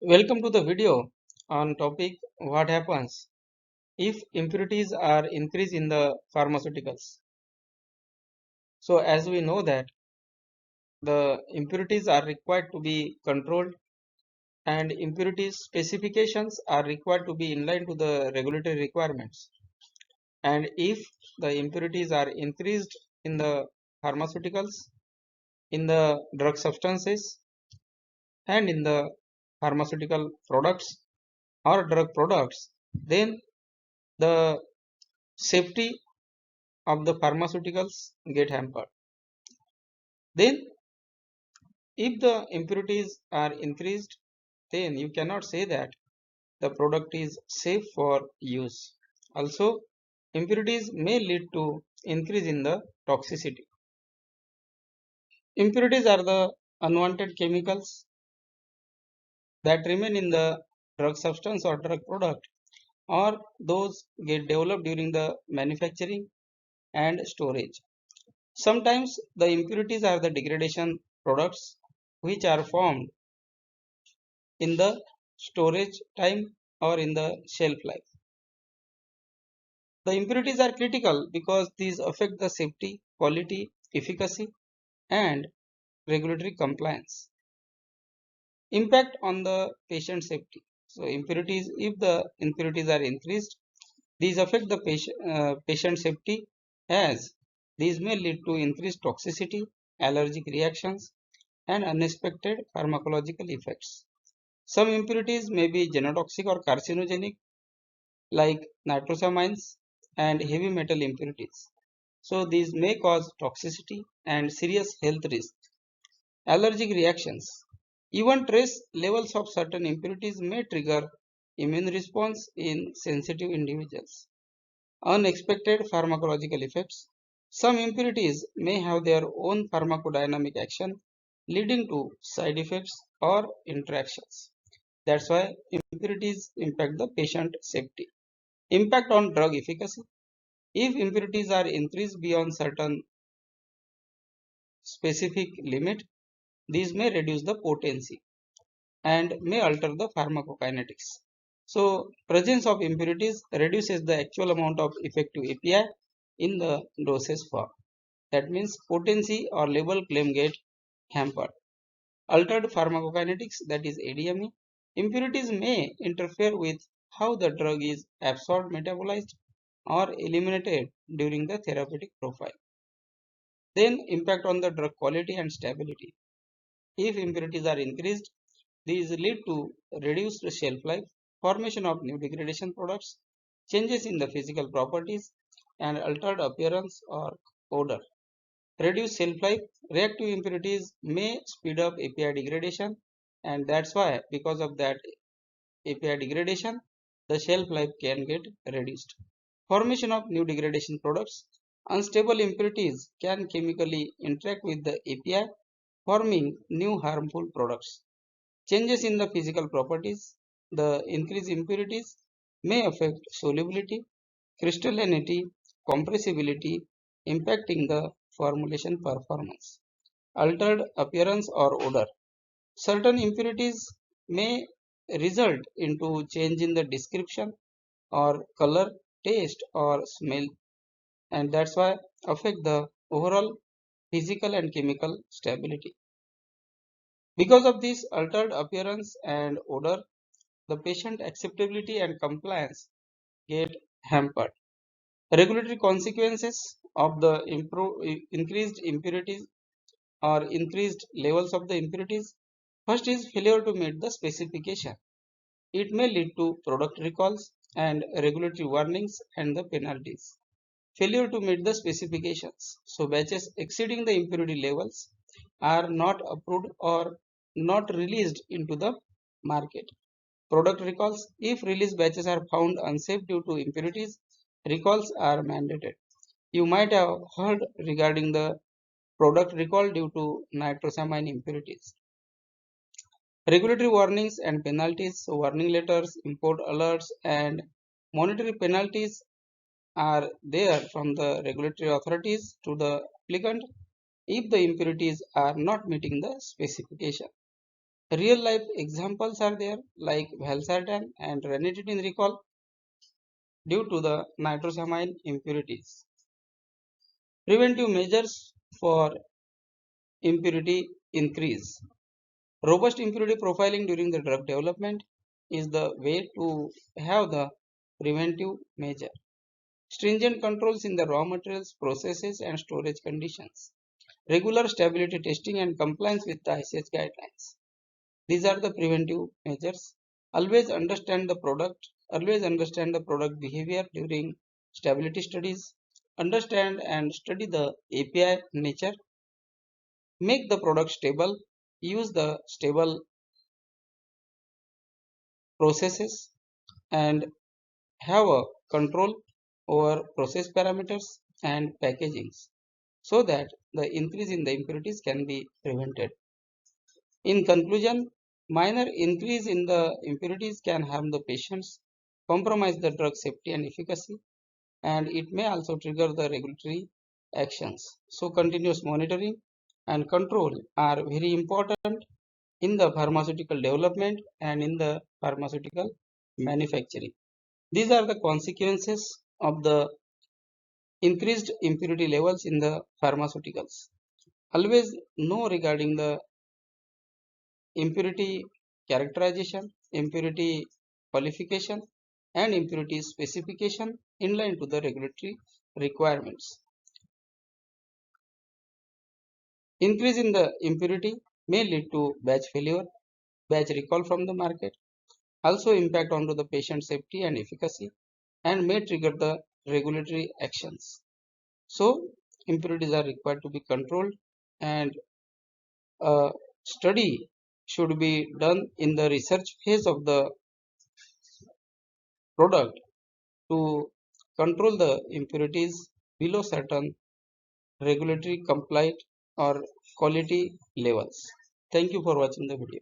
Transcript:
Welcome to the video on topic what happens if impurities are increased in the pharmaceuticals. So as we know that the impurities are required to be controlled and impurities specifications are required to be in line to the regulatory requirements. And if the impurities are increased in the pharmaceuticals, in the drug substances and in the pharmaceutical products or drug products, then the safety of the pharmaceuticals get hampered. Then if the impurities are increased, then you cannot say that the product is safe for use. Also, impurities may lead to increase in the toxicity. Impurities are the unwanted chemicals that remain in the drug substance or drug product, or those get developed during the manufacturing and storage. Sometimes the impurities are the degradation products which are formed in the storage time or in the shelf life. The impurities are critical because these affect the safety, quality, efficacy, and regulatory compliance. Impact on the patient safety. So impurities, if the impurities are increased, these affect the patient safety as these may lead to increased toxicity, allergic reactions, and unexpected pharmacological effects. Some impurities may be genotoxic or carcinogenic, like nitrosamines and heavy metal impurities. So these may cause toxicity and serious health risks. Allergic reactions. Even trace levels of certain impurities may trigger immune response in sensitive individuals. Unexpected pharmacological effects. Some impurities may have their own pharmacodynamic action, leading to side effects or interactions. That's why impurities impact the patient safety. Impact on drug efficacy. If impurities are increased beyond certain specific limit, these may reduce the potency and may alter the pharmacokinetics. So, presence of impurities reduces the actual amount of effective API in the dosage form. That means potency or label claim get hampered. Altered pharmacokinetics, that is ADME. Impurities may interfere with how the drug is absorbed, metabolized, or eliminated during the therapeutic profile. Then impact on the drug quality and stability. If impurities are increased, these lead to reduced shelf life, formation of new degradation products, changes in the physical properties, and altered appearance or odor. Reduced shelf life, reactive impurities may speed up API degradation, and that's why, because of that API degradation, the shelf life can get reduced. Formation of new degradation products. Unstable impurities can chemically interact with the API, forming new harmful products. Changes in the physical properties. The increased impurities may affect solubility, crystallinity, compressibility, impacting the formulation performance. Altered appearance or odor. Certain impurities may result into change in the description or color, taste or smell, and that's why affect the overall physical and chemical stability. Because of this altered appearance and odor, the patient acceptability and compliance get hampered. Regulatory consequences of the increased impurities or increased levels of the impurities. First is failure to meet the specification. It may lead to product recalls and regulatory warnings and the penalties. Failure to meet the specifications. So batches exceeding the impurity levels are not approved or not released into the market. Product recalls. If released batches are found unsafe due to impurities, recalls are mandated. You might have heard regarding the product recall due to nitrosamine impurities. Regulatory warnings and penalties, so warning letters, import alerts, and monetary penalties are there from the regulatory authorities to the applicant if the impurities are not meeting the specification. Real life examples are there like valsartan and ranitidine recall due to the nitrosamine impurities. Preventive measures for impurity increase. Robust impurity profiling during the drug development is the way to have the preventive measure. Stringent controls in the raw materials, processes and storage conditions. Regular stability testing and compliance with the ICH guidelines. These are the preventive measures. Always understand the product behavior during stability studies. Understand and study the API nature. Make the product stable. Use the stable processes and have a control over process parameters and packagings so that the increase in the impurities can be prevented. In conclusion, minor increase in the impurities can harm the patients, compromise the drug safety and efficacy, and it may also trigger the regulatory actions. So continuous monitoring and control are very important in the pharmaceutical development and in the pharmaceutical manufacturing. These are the consequences of the increased impurity levels in the pharmaceuticals. Always know regarding the impurity characterization, impurity qualification, and impurity specification in line to the regulatory requirements. Increase in the impurity may lead to batch failure, batch recall from the market, also impact onto the patient safety and efficacy, and may trigger the regulatory actions. So, impurities are required to be controlled, and a study should be done in the research phase of the product to control the impurities below certain regulatory compliant or quality levels. Thank you for watching the video.